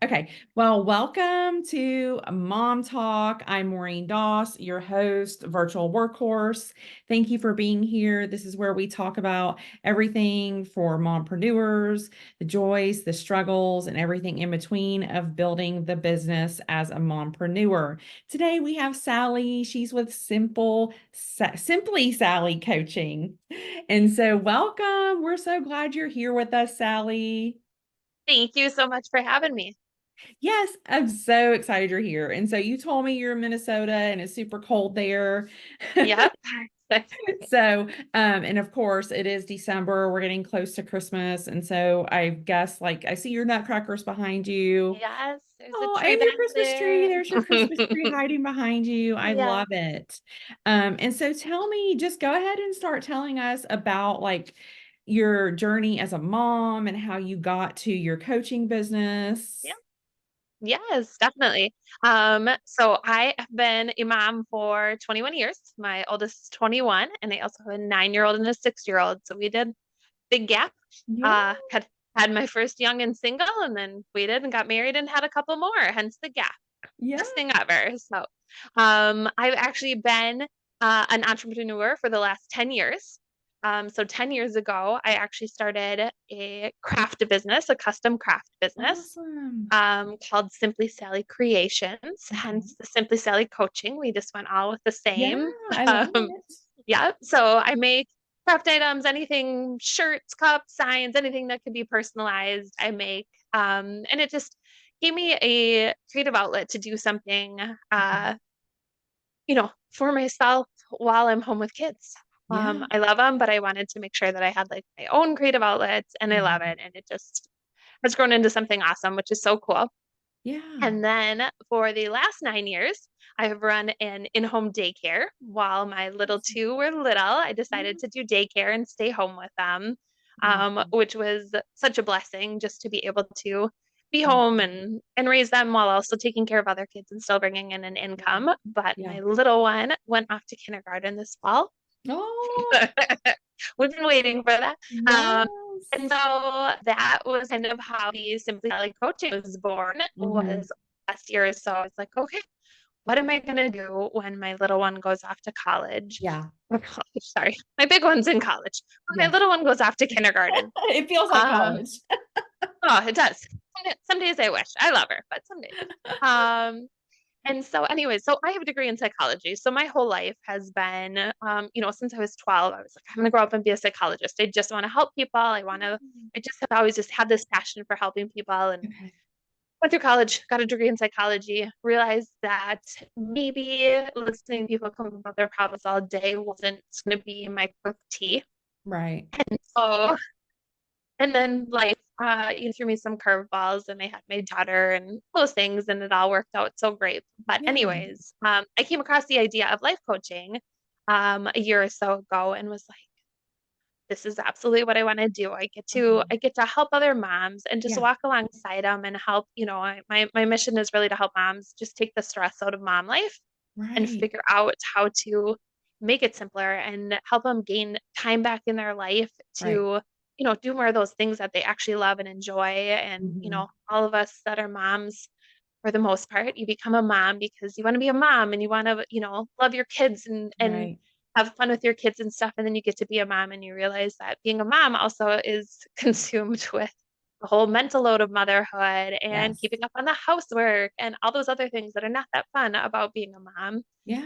Okay. Well, welcome to Mom Talk. I'm Maureen Doss, your host, virtual workhorse. Thank you for being here. This is where we talk about everything for mompreneurs, the joys, the struggles, and everything in between of building the business as a mompreneur. Today we have Sally. She's with Simply Sally Coaching. And so welcome. We're so glad you're here with us, Sally. Thank you so much for having me. Yes, I'm so excited you're here. And so you told me you're in Minnesota and it's super cold there. Yep. So, and of course it is December. We're getting close to Christmas. And so I guess like I see your nutcrackers behind you. Yes, there's a Oh, tree and your back Christmas tree. there. There's your Christmas tree hiding behind you. I Yeah. love it. And so tell me, just go ahead and start telling us about like your journey as a mom and how you got to your coaching Yeah. business. Yes, definitely. So I have been a mom for 21 years. My oldest is 21, and I also have a 9-year-old and a 6-year-old. So we did big gap. Yeah. Had my first young and single, and then waited and got married and had a couple more, hence the gap. Yeah. Best thing ever. So I've actually been an entrepreneur for the last 10 years. So 10 years ago, I actually started a craft business, a custom craft business Awesome. called Simply Sally Creations, Okay. hence the Simply Sally coaching. We just went all with the Yeah, same. I love Um, it. yeah. So I make craft items, anything, shirts, cups, signs, anything that could be personalized, I make. And it just gave me a creative outlet to do something, Mhm. for myself while I'm home with kids. Yeah. I love them, but I wanted to make sure that I had like my own creative outlets, and I love Mhm. it. And it just has grown into something awesome, which is so cool. Yeah. And then for the last 9 years, I have run an in-home daycare. While my little Awesome. two were little, I decided Yeah. to do daycare and stay home with them, Awesome. which was such a blessing just to be able to be home Mhm. and raise them while also taking care of other kids and still bringing in an Yeah. income. But Yeah. my little one went off to kindergarten this fall. Oh, We've been waiting for that. Um, and yes. so that was kind of how the Simply Sally coaching was born, Hmm. was last year. So I was like, okay, what am I going to do when my little one goes off to college? Yeah. Or college, sorry. My big one's in college. When my Yeah. little one goes off to kindergarten. It feels like Um, college. oh, it does. Some days I wish. I love her, but some days. Um, and so, anyway, so I have a degree in psychology. So my whole life has been, since I was 12, I was like, I'm going to grow up and be a psychologist. I just want to help people. I just have always just had this passion for helping people, and Okay. went through college, got a degree in psychology, realized that maybe listening to people come about their problems all day wasn't going to be my cup of tea. Right. So, and then life, threw me some curveballs, and I had my daughter and those things, and it all worked out so great. But Yeah. anyways, I came across the idea of life coaching a year or so ago, and was like, this is absolutely what I want to do. Uh-huh. I get to help other moms and just Yeah. walk alongside them and help, my mission is really to help moms just take the stress out of mom life and Right. figure out how to make it simpler and help them gain time back in their life Right. to, do more of those things that they actually love and enjoy. And, Hmm. all of us that are moms, for the most part, you become a mom because you want to be a mom and you want to, love your kids and Right. have fun with your kids and stuff. And then you get to be a mom and you realize that being a mom also is consumed with the whole mental load of motherhood and Yes. keeping up on the housework and all those other things that are not that fun about being a mom.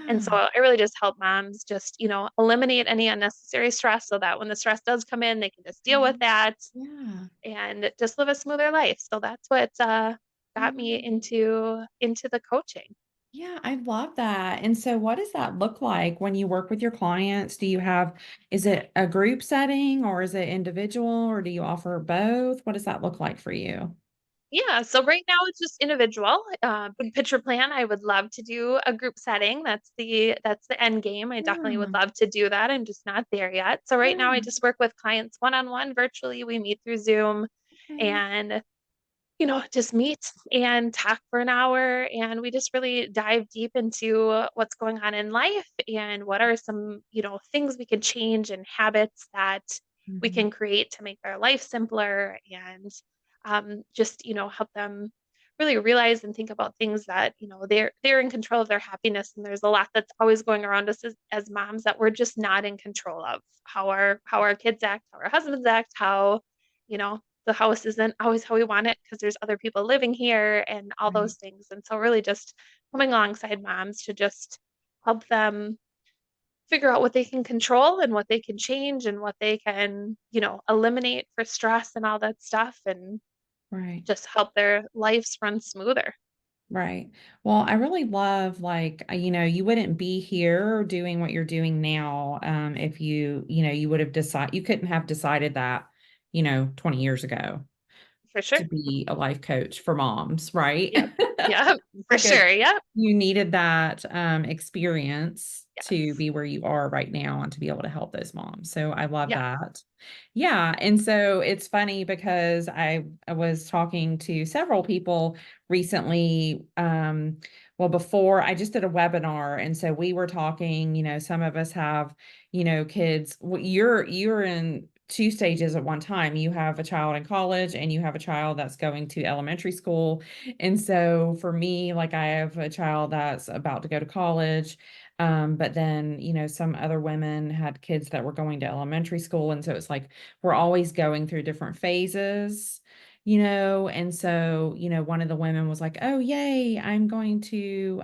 And so Yeah. I really just help moms just, eliminate any unnecessary stress so that when the stress does come in, they can just deal with Mhm. that Yeah. and just live a smoother life. So that's what got me Yeah. into the coaching. Yeah, I love that. And so what does that look like when you work with your clients? Is it a group setting or is it individual or do you offer both? What does that look like for you? Yeah, so right now it's just individual. Big picture plan. I would love to do a group setting. That's the end game. I definitely would Yeah. love to do that. I'm just not there yet. So right now I Yeah. just work with clients one-on-one virtually. We meet through Zoom Okay. and just meet and talk for an hour. And we just really dive deep into what's going on in life and what are some, things we can change and habits that we Mhm. can create to make their life simpler and just, help them really realize and think about things that, they're in control of their happiness. And there's a lot that's always going around us as moms that we're just not in control of. How our kids act, how our husbands act, how, the house isn't always how we want it because there's other people living here and all Right. those things. And so really just coming alongside moms to just help them figure out what they can control and what they can change and what they can, eliminate for stress and all that stuff and Right. just help their lives run smoother. Right. Well, I really love you wouldn't be here doing what you're doing now, if you would have decided you couldn't have decided that, 20 years ago For to sure. be a life coach for moms, right? Yep. Yeah, for Because sure. Yep. you needed that experience to Yes. be where you are right now and to be able to help those moms. So I love Yes. that. Yeah. And so it's funny because I was talking to several people recently. Well, before I just did a webinar. And so we were talking, some of us have, kids. Well, you're in two stages at one time. You have a child in college and you have a child that's going to elementary school. And so for me, like I have a child that's about to go to college. But then, some other women had kids that were going to elementary school. And so it's like we're always going through different phases, and so, one of the women was like, oh, yay, I'm going to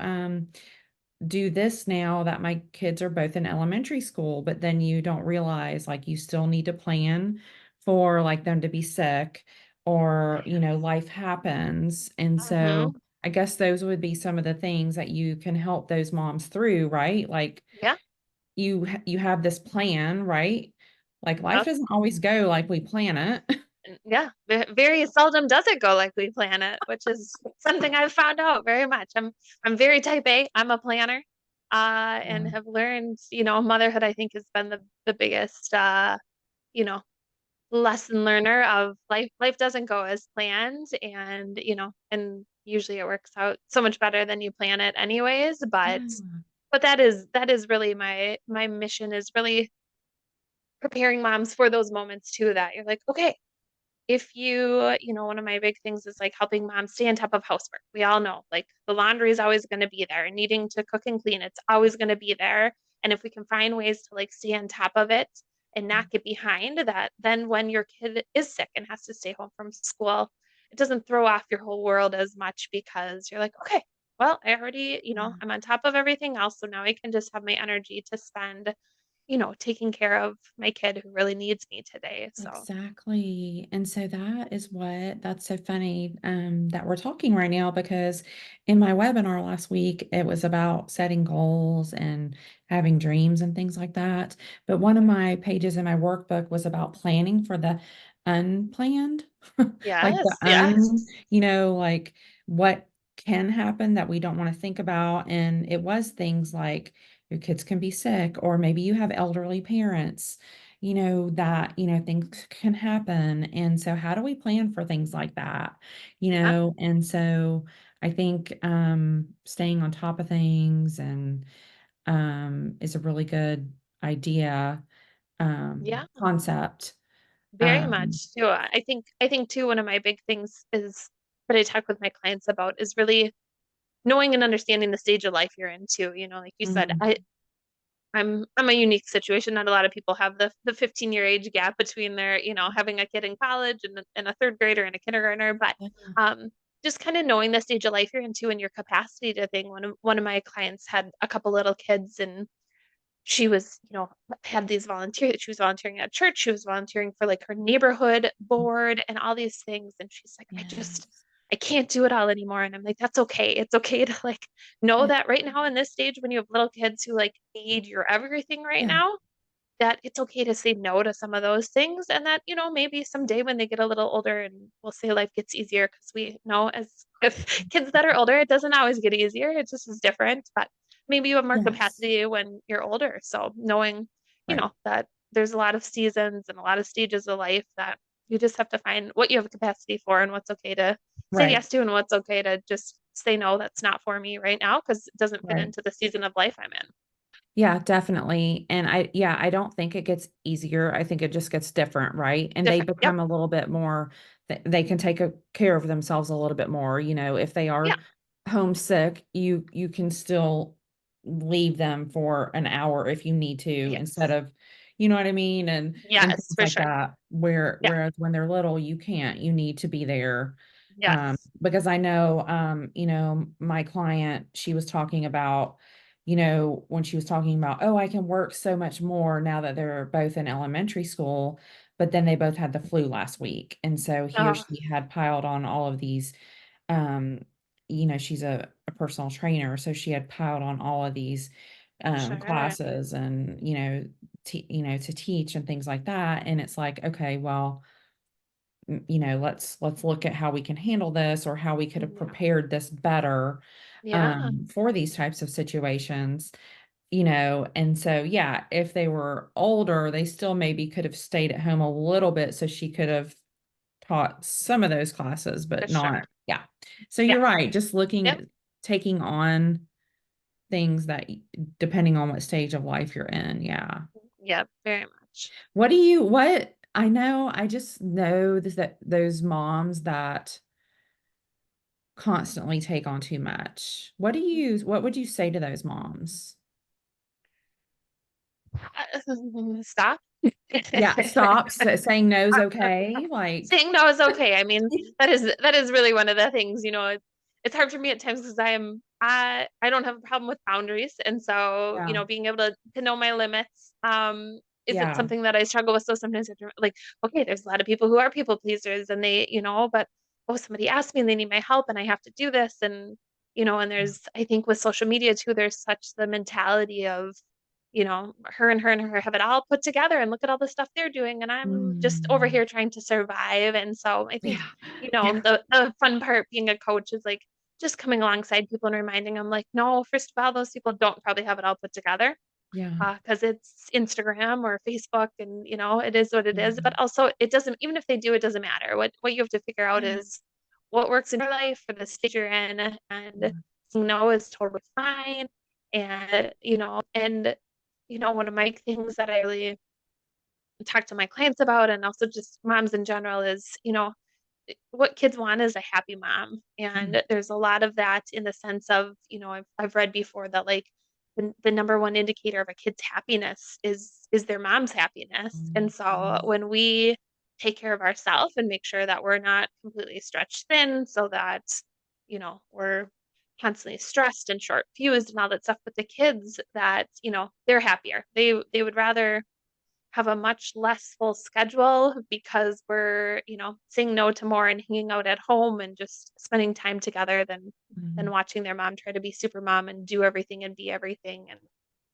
do this now that my kids are both in elementary school, but then you don't realize like you still need to plan for like them to be sick or, life happens. And Mm-hmm. so I guess those would be some of the things that you can help those moms through, right? Like Yeah. you have this plan, right? Like life Yep. doesn't always go like we plan it. And yeah. Very seldom does it go like we plan it, which is something I've found out very much. I'm very type A. I'm a planner. And Yeah. have learned, motherhood, I think, has been the biggest you know, lesson learner of life doesn't go as planned and usually it works out so much better than you plan it anyways, Yeah. but that is really my mission is really preparing moms for those moments too that you're like, okay, if one of my big things is like helping moms stay on top of housework. We all know like the laundry is always going to be there and needing to cook and clean, it's always going to be there. And if we can find ways to like stay on top of it and not get behind that, then when your kid is sick and has to stay home from school, it doesn't throw off your whole world as much because you're like, okay, well, I already, Yeah. I'm on top of everything else. So now I can just have my energy to spend, taking care of my kid who really needs me today. So, Exactly. And so that's so funny that we're talking right now because in my webinar last week, it was about setting goals and having dreams and things like that. But one of my pages in my workbook was about planning for the unplanned, like the yes, yes. like what can happen that we don't want to think about. And it was things like your kids can be sick, or maybe you have elderly parents that, things can happen. And so how do we plan for things like that? Yeah, And so I think staying on top of things and is a really good idea, yeah, concept. very Um, much too. I think too, one of my big things is that I talk with my clients about is really knowing and understanding the stage of life you're in too. Like you said, mhm, I'm a unique situation. Not a lot of people have the 15-year age gap between their, having a kid in college and a third grader and a kindergartner. But yeah, um, just kind of knowing the stage of life you're into and your capacity to think. One of my clients had a couple little kids and she was, had these volunteer she was volunteering at church, she was volunteering for like her neighborhood board and all these things. And she's like, yes, I can't do it all anymore. And I'm like, that's okay. It's okay to like know it, that right now in this stage when you have little kids who like need your everything right yeah, now, that it's okay to say no to some of those things. And that, maybe someday when they get a little older and we'll say life gets easier because we know as with kids that are older, it doesn't always get easier. It just is different. But maybe you have more yes, capacity when you're older. So knowing, right, that there's a lot of seasons and a lot of stages of life that you just have to find what you have capacity for and what's okay to say right, yes to and what's okay to just say no, that's not for me right now because it doesn't fit right. into the season of life I'm in. Yeah, definitely. And I don't think it gets easier. I think it just gets different, right? And they Different. Yep. become a little bit more they can take care of themselves a little bit more. If they Yeah. are homesick, you can still leave them for an hour if you need to, instead Yes. of, you know what I mean? And Yes, things for like sure. that, Yeah. whereas when they're little, you can't, you need to be there. Yes. Because I know, my client, she was talking about, when she was talking about, oh, I can work so much more now that they're both in elementary school, but then they both had the flu last week. And so he or Oh, she had piled on all of these, um, she's a personal trainer, so she had piled on all of these sure. classes, and to teach and things like that. And it's like, okay, well, let's look at how we can handle this, or how we could have Yeah. prepared this better Yeah. for these types of situations. And so, yeah, if they were older, they still maybe could have stayed at home a little bit, so she could have taught some of those classes, For but sure. not, yeah. So Yeah. you're right, just looking Yep. at taking on things that, depending on what stage of life you're in. Yeah. Yep. Very much. What I know, I just know this, that those moms that constantly take on too much. What would you say to those moms? Stop. Yeah, stop saying no's okay. Like, Saying no is okay. I mean, that is really one of the things, it's hard for me at times because I don't have a problem with boundaries. And so, yeah, being able to know my limits, isn't yeah, something that I struggle with. So sometimes like, okay, there's a lot of people who are people pleasers and they, but oh, somebody asked me and they need my help and I have to do this. And, and I think with social media too, there's such the mentality of, her and her and her have it all put together and look at all the stuff they're doing. And I'm just over mm, here trying to survive. And so I think, yeah, yeah, the fun part being a coach is like just coming alongside people and reminding them like, no, first of all, those people don't probably have it all put together yeah, because it's Instagram or Facebook and, it is what it is. yeah, But also it doesn't, even if they do, it doesn't matter. What you have to figure out yeah, is what works in your life for the stage you're in. And yeah. saying no is totally fine. And one of my things that I really talk to my clients about and also just moms in general is, what kids want is a happy mom. Mm, And there's a lot of that in the sense of, I've read before that like the number one indicator of a kid's happiness is their mom's happiness. And so mm, when we take care of ourselves and make sure that we're not completely stretched thin so that, we're constantly stressed and short fused and all that stuff with the kids that, they're happier. They would rather have a much less full schedule because we're, saying no to more and hanging out at home and just spending time together than mm. watching their mom try to be super mom and do everything and be everything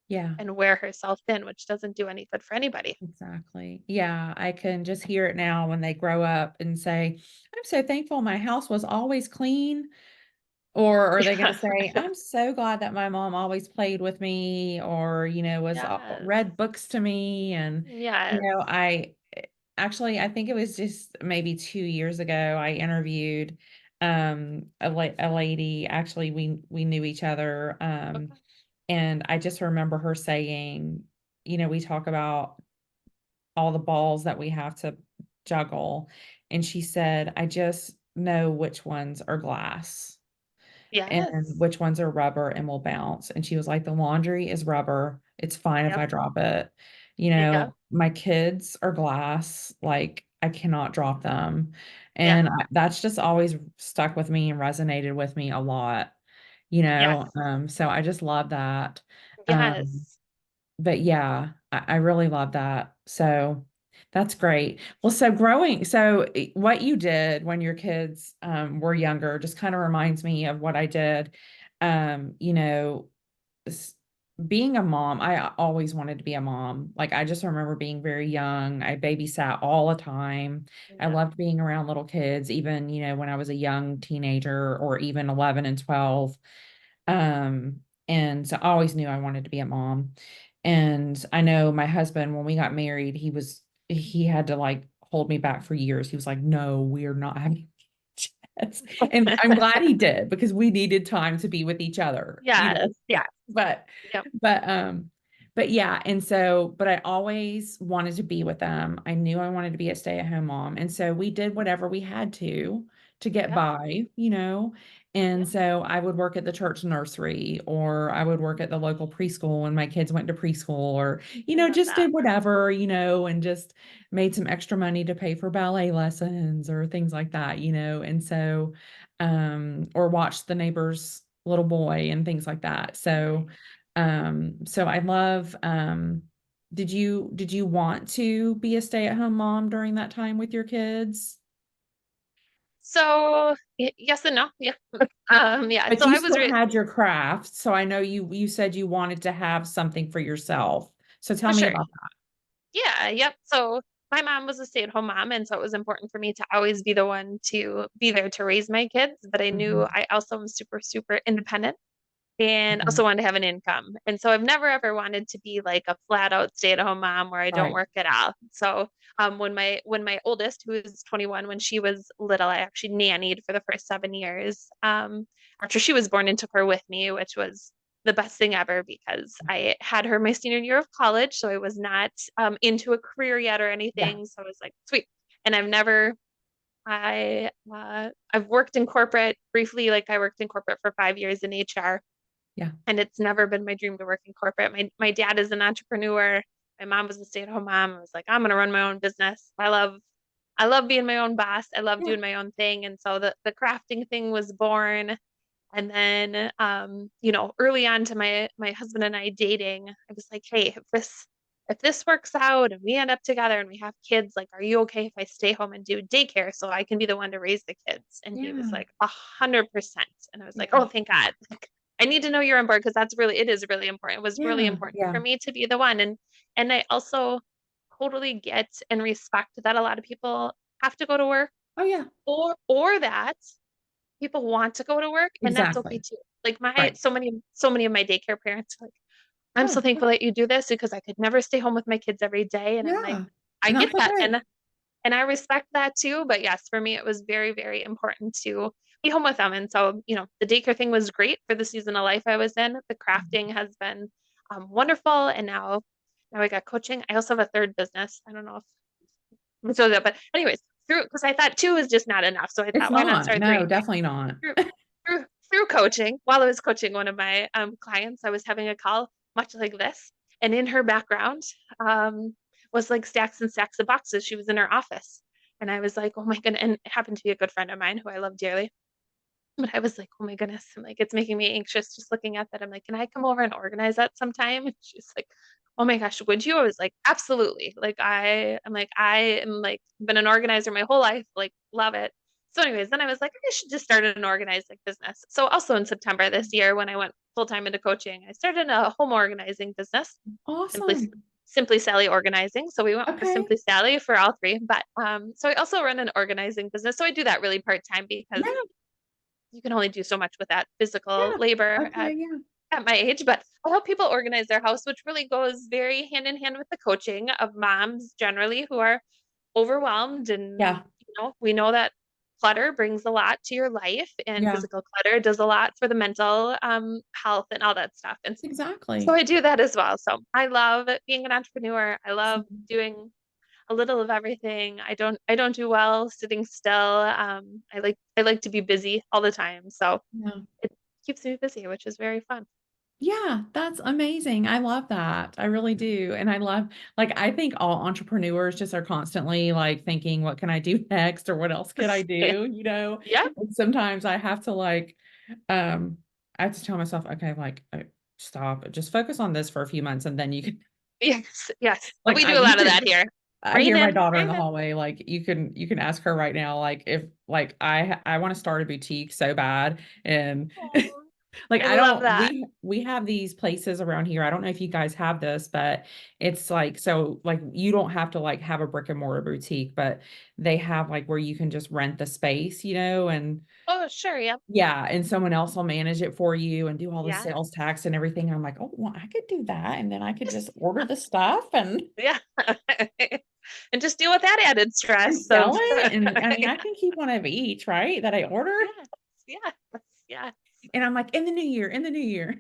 Yeah. and wear herself thin, which doesn't do any good for anybody. Exactly. Yeah, I can just hear it now when they grow up and say, I'm so thankful my house was always clean. Or are they going to Yeah. say, I'm so glad that my mom always played with me, or, was Yes. read books to me. And, Yes. I think it was just maybe 2 years ago, I interviewed a lady. Actually, we knew each other. Okay. And I just remember her saying, we talk about all the balls that we have to juggle. And she said, I just know which ones are glass and Yes. which ones are rubber and will bounce. And she was like, the laundry is rubber. It's fine if Yep. I drop it. Yep. My kids are glass. Like, I cannot drop them. Yeah. And that's just always stuck with me and resonated with me a lot, Yes. so I just love that. Um, Yes. but yeah, I really love that. So that's great. Well, what you did when your kids were younger just kind of reminds me of what I did. Um, you know, s- Being a mom, I always wanted to be a mom. Like, I just remember being very young. I babysat all the time. I Yeah. loved being around little kids, even, when I was a young teenager, or even 11 and 12. And so I always knew I wanted to be a mom. And I know my husband, when we got married, he had to like hold me back for years. He was like, no, we're not having kids. And I'm glad he did, because we needed time to be with each other, Yes. Yeah. but, Yep. but, um, but yeah, and so, but I always wanted to be with them. I knew I wanted to be a stay-at-home mom. And so we did whatever we had to get Yep. by, you know. And Yep. so I would work at the church nursery, or I would work at the local preschool when my kids went to preschool, or, I love just that. did whatever, and just made some extra money to pay for ballet lessons or things like that, And so, or watched the neighbor's little boy and things like that. So I love, did you want to be a stay-at-home mom during that time with your kids? So yes and no. Yeah. Yeah. But So you I was still had your craft, so I know you said you wanted to have something for yourself. So tell for me sure. about that. Yeah. Yep. So my mom was a stay-at-home mom, and so it was important for me to always be the one to be there to raise my kids. But I knew Mhm. I also am super, super independent and Okay. also wanted to have an income. And so I've never ever wanted to be like a flat out stay-at-home mom where I don't Right. work at all. So when my oldest, who is 21, when she was little, I actually nannied for the first 7 years. After she was born and took her with me, which was the best thing ever because I had her my senior year of college. So I was not into a career yet or Yeah. anything. So I was like, sweet. And I've worked in corporate briefly, like I worked in corporate for 5 years in HR, Yeah. and it's never been my dream to work in corporate. My dad is an entrepreneur. My mom was a stay-at-home mom. I was like, I'm gonna run my own business. I love being my own boss. I love Yeah. doing my own thing. And so the crafting thing was born. And then early on to my husband and I dating, I was like, hey, if this works out and we end up together and we have kids, like, are you okay if I stay home and do daycare so I can be the one to raise the kids? And he was Yeah. like, 100%. And I was like, Yeah. oh, thank God. Like, I need to know you're on board because it is really important. It was really Yeah. important Yeah. for me to be the one. And I also totally get and respect that a lot of people have to go to work Oh, yeah. or that people want to go to work, and that's okay Exactly. too. Like Right. so many of my daycare parents are like, I'm so Oh, thankful that you do this because I could never stay home with my kids every day. And I'm like, yeah. I And get that's that. okay. And I respect that too. But yes, for me, it was very, very important to be home with them. And so, the daycare thing was great for the season of life I was in. The crafting has been wonderful. And now I got coaching. I also have a third business. I don't know if so that, but anyways, because I thought two is just not enough. So I It's thought, why not not. start No, three? definitely not. through through coaching, while I was coaching one of my clients, I was having a call much like this, and in her background um, was like stacks and stacks of boxes. She was in her office, and I was like, oh my goodness, and it happened to be a good friend of mine who I love dearly. But I was like, oh my goodness, I'm like, it's making me anxious just looking at that. I'm like, can I come over and organize that sometime? And she's like, oh my gosh, would you? I was like, absolutely. Like I am been an organizer my whole life, like love it. So, anyways, then I was like, I should just start an organizing business. So also in September this year, when I went full time into coaching, I started a home organizing business, simply Awesome. Simply Sally Organizing. So we went with Okay. Simply Sally for all three. But so I also run an organizing business. So I do that really part time because Yeah. you can only do so much with that physical Yeah. labor Okay. Yeah. at my age. But I help people organize their house, which really goes very hand in hand with the coaching of moms generally who are overwhelmed. And, Yeah. we know that clutter brings a lot to your life, and Yeah. physical clutter does a lot for the mental health and all that stuff. And so Exactly. I do that as well. So I love being an entrepreneur. I love Awesome. doing a little of everything. I don't do well sitting still. I like to be busy all the time. So Yeah. it keeps me busy, which is very fun. Yeah, that's amazing. I love that. I really do. And I love, like, I think all entrepreneurs just are constantly like thinking, what can I do next? Or what else could I Yeah. do? Yeah. And sometimes I have to um, I have to tell myself, okay, like, stop, just focus on this for a few months and then you can, Yes. Yes. like, We do a lot of that here. I Breathe hear my in, daughter in breathe the in. hallway, like, you can ask her right now, like, if, like, I want to start a boutique so bad. And Oh, like, I I love don't that. we have these places around here. I don't know if you guys have this, but it's like, so like you don't have to like have a brick and mortar boutique, but they have like where you can just rent the space, and Oh, sure. Yep. yeah, and someone else will manage it for you and do all the Yes. sales tax and everything. And I'm like, oh, well, I could do that. And then I could just order the stuff and Yeah. And just deal with that added stress sell of it. And I mean, yeah. I can keep one of each, right? That I order. Yes. Yes. Yes. And I'm like, in the new year, in the new year.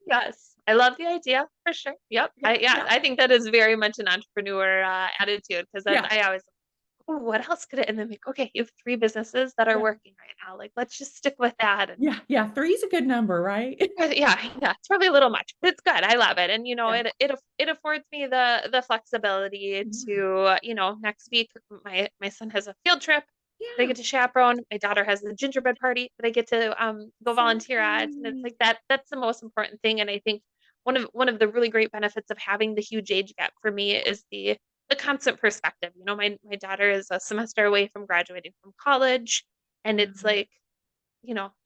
Yes, I love the idea for sure. Yep. Yeah, Yeah, yeah, I think that is very much an entrepreneur attitude because that's yeah, I always, oh, what else could it? And then like, okay, you have three businesses that are yeah, working right now. Like, let's just stick with that. And yeah, yeah. Three is a good number, right? yeah, it's probably a little much, but it's good. I love it, and Yeah. it affords me the flexibility Yeah. to next week my son has a field trip that I Yeah. get to chaperone. My daughter has a gingerbread party that I get to go So volunteer at, and it's nice. like that's the most important thing. And I think one of the really great benefits of having the huge age gap for me is the constant perspective. My daughter is a semester away from graduating from college, and it's Wow. like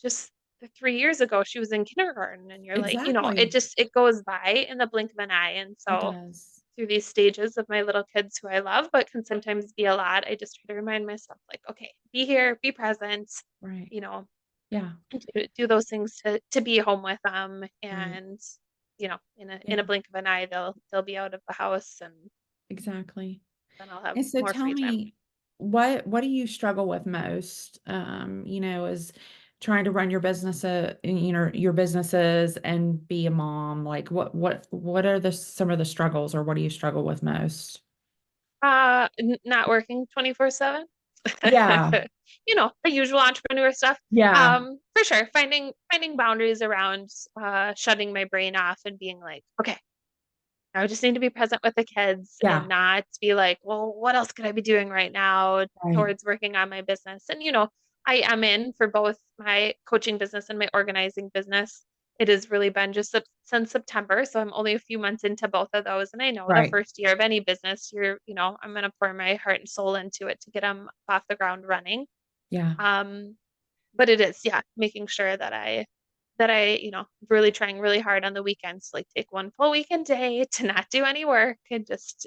just 3 years ago, she was in kindergarten, and you're like, Exactly. it goes by in the blink of an eye. And It so does. through these stages of my little kids who I love, but can sometimes be a lot, I just try to remind myself, like, okay, be here, be present, Right. you know, Yeah. and do those things to be home with them. Right. And, in a Yeah. blink of an eye, they'll be out of the house, and Exactly. then I'll have And so more tell free time. me, what do you struggle with most? Is trying to run your business, your businesses and be a mom. Like what are the some of the struggles, or what do you struggle with most? Not working 24/7. Yeah. The usual entrepreneur stuff. Yeah. For sure, finding boundaries around shutting my brain off and being like, okay, I just need to be present with the kids and Yeah. not be like, well, what else could I be doing right now Right. towards working on my business? And, I am in for both my coaching business and my organizing business. It has really been just since September. So I'm only a few months into both of those. And I know the Right. first year of any business, I'm going to pour my heart and soul into it to get them off the ground running. Yeah. Um, but it is, yeah, making sure that I really trying really hard on the weekends to like take one full weekend day to not do any work and just,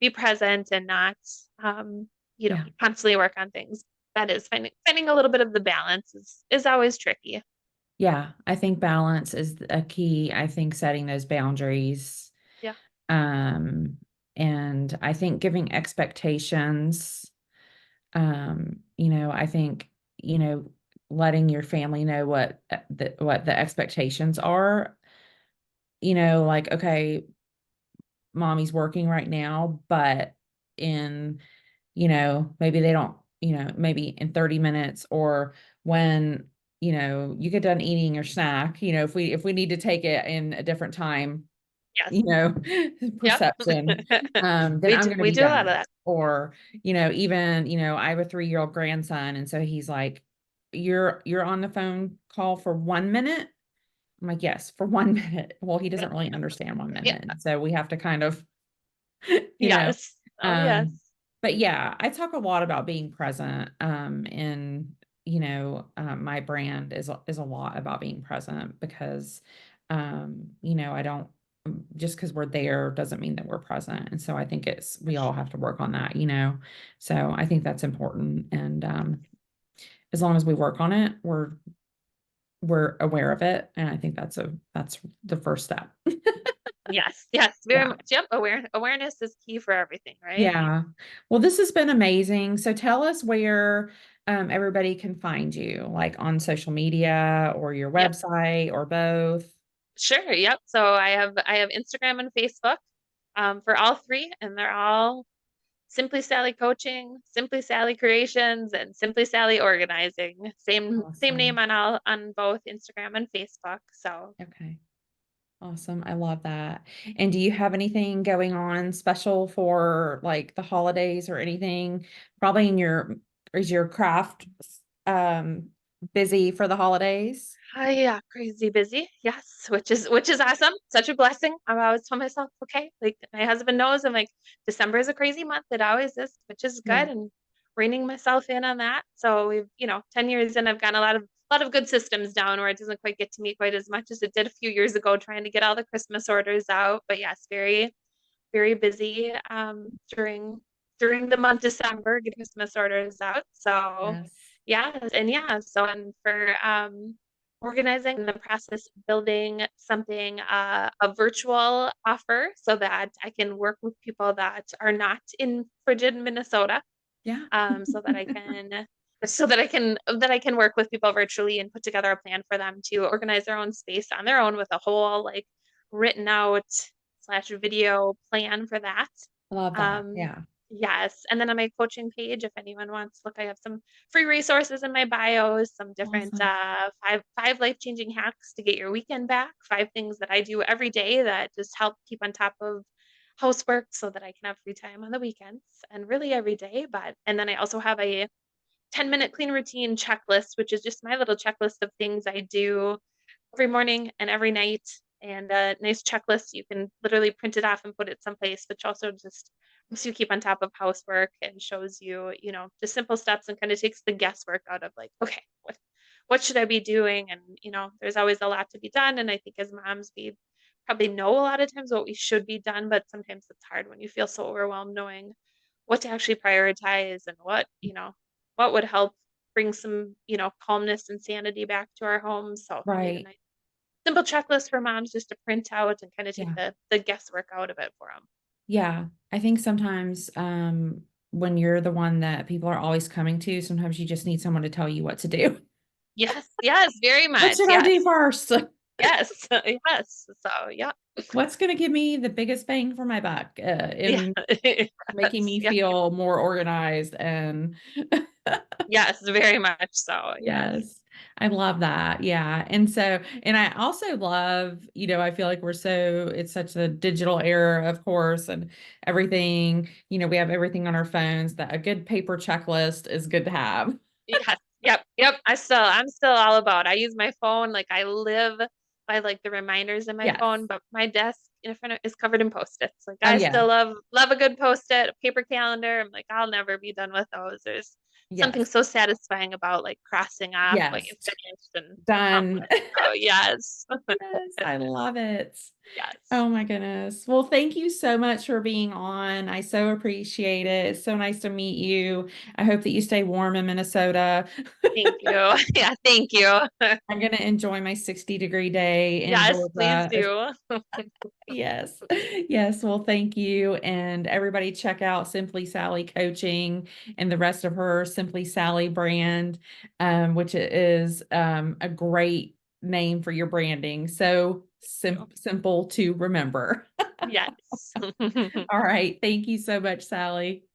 be present and not, Yeah. constantly work on things. That is finding a little bit of the balance is always tricky. Yeah. I think balance is a key. I think setting those boundaries. Yeah. Um, and I think giving expectations, I think, letting your family know what the expectations are, like, okay, mommy's working right now, but in, maybe they don't, maybe in 30 minutes, or when, you get done eating your snack, if we need to take it in a different time, Yes. you know, Yep. perception, then We I'm do, going to we be do a lot of done. that. Or, even, I have a 3-year-old grandson. And so he's like, you're on the phone call for 1 minute. I'm like, yes, for 1 minute. Well, he doesn't really understand one Yeah. minute. And so we have to kind of, you know, Yes. Oh, yes. um, but yeah, I talk a lot about being present, in, my brand is a lot about being present because, I don't, just because we're there doesn't mean that we're present. And so I think For we all sure. have to work on that. So I think that's important. And, as long as we work on it, we're aware of it. And I think that's the first step. Yes. Yes. Very Yeah. much. Yep. Awareness is key for everything, right? Yeah. Well, this has been amazing. So tell us where, everybody can find you, like on social media or your Yep. website or both. Sure. Yep. So I have Instagram and Facebook for all three, and they're all Simply Sally Coaching, Simply Sally Creations, and Simply Sally Organizing. Same name Awesome. on both Instagram and Facebook. So Okay. Awesome. I love that. And do you have anything going on special for like the holidays or anything? Probably is your craft, um, busy for the holidays? yeah, crazy busy. Yes, which is awesome. Such a blessing. I always tell myself, okay, like my husband knows, I'm like, December is a crazy month. It always is, which is Yeah. good, and reining myself in on that. So we've, 10 years in, I've gotten a lot of good systems down where it doesn't quite get to me quite as much as it did a few years ago trying to get all the Christmas orders out. But yes, very, very busy during the month December, get Christmas orders out. So Yes. and for organizing in the process of building something, a virtual offer so that I can work with people that are not in frigid Minnesota, Yeah. so that I can so that I can work with people virtually and put together a plan for them to organize their own space on their own with a whole like written out slash video plan for that. I love that. Um, Yeah. yes. And then on my coaching page, if anyone wants to look, I have some free resources in my bios, some different Awesome. five life-changing hacks to get your weekend back, 5 things that I do every day that just help keep on top of housework so that I can have free time on the weekends and really every day. But and then I also have a 10-minute clean routine checklist, which is just my little checklist of things I do every morning and every night. And a nice checklist. You can literally print it off and put it someplace, which also just helps you keep on top of housework and shows you, just simple steps and kind of takes the guesswork out of like, okay, what should I be doing? And there's always a lot to be done. And I think as moms, we probably know a lot of times what we should be done, but sometimes it's hard when you feel so overwhelmed knowing what to actually prioritize and what would help bring some, calmness and sanity back to our homes. So I made a Right. nice simple checklist for moms just to print out and kind of take Yeah. the guesswork out of it for them. Yeah. I think sometimes, when you're the one that people are always coming to, sometimes you just need someone to tell you what to do. Yes, yes, very What much. should I Yes, do first? yes, yes. So yeah, What's going to give me the biggest bang for my buck, yeah, in making yes, me yeah, feel more organized and yes, very much so. Yes, yes, I love that. Yeah. And so, and I also love, I feel like it's such a digital era, of course, and everything, we have everything on our phones that a good paper checklist is good to have. yes, yep, yep. I'm still all about. I use my phone like I live by like the reminders in my Yes. phone, but my desk in front of is covered in post-its. Like Oh, I yeah. still love a good post-it, a paper calendar. I'm like I'll never be done with those. There's something Yes. so satisfying about like crossing off what you Yes. finished and Done. accomplished. Oh yes, Yes. I love it. yes. Oh my goodness. Well, thank you so much for being on. I so appreciate it. It's so nice to meet you. I hope that you stay warm in Minnesota. Thank you. Yeah, thank you. I'm going to enjoy my 60-degree day in Yes, please Georgia. do. Yes. Yes. Well, thank you. And everybody check out Simply Sally Coaching and the rest of her Simply Sally brand, which is a great name for your branding. So simple to remember. Yes. All right. Thank you so much, Sally.